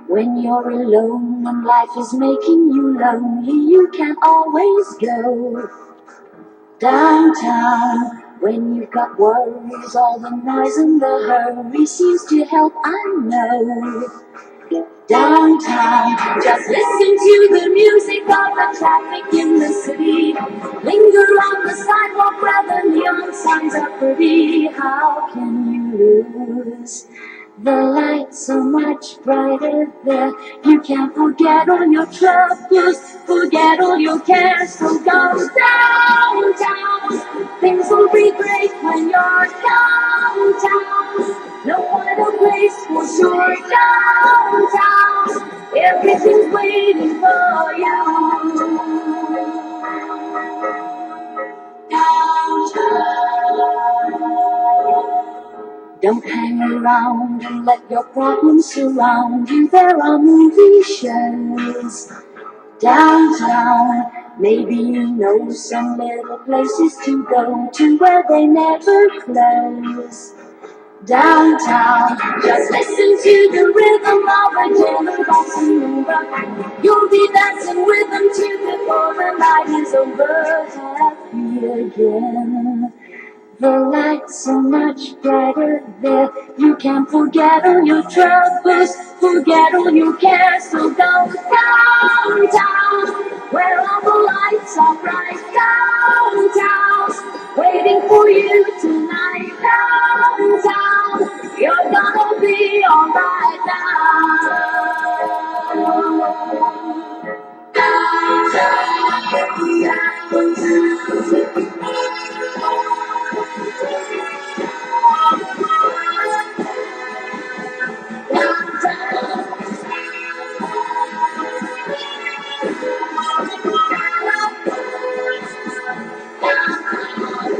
When you're alone and life is making you lonely, you can always go downtown. When you've got worries, all the noise and the hurry seems to help, I know. Downtown, just listen to the music of the traffic in the city. Linger on the sidewalk where the neon signs are pretty. How can you lose? The lights are much brighter there. You can forget all your troubles, forget all your cares. So go downtown. Things will be great when you're downtown. No other place for sure. Downtown, everything's waiting for you. Don't hang around and let your problems surround you. There are movie shows downtown. Maybe you know some little places to go to where they never close. Downtown, just listen to the rhythm of a gentle bossa nova. You'll be dancing with them too before the night is over. Happy again. The lights are much brighter there. You can forget all your troubles, forget all your cares. So go downtown, where all the lights are bright. Downtown, waiting for you tonight. Downtown, you're gonna be alright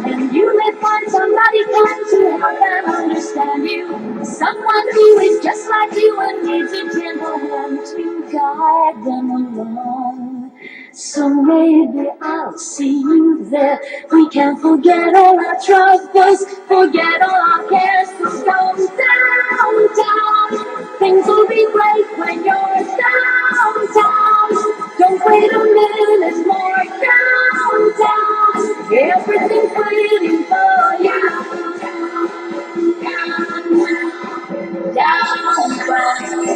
And you may find somebody kind to help and understand you. Someone who is just like you and needs a gentle hand to guide them along. So maybe I'll see you there. We can forget all our troubles, forget all our cares. So go downtown. Things will be great when you're downtown. Don't wait a minute more. Downtown, everything's waiting for you. Downtown.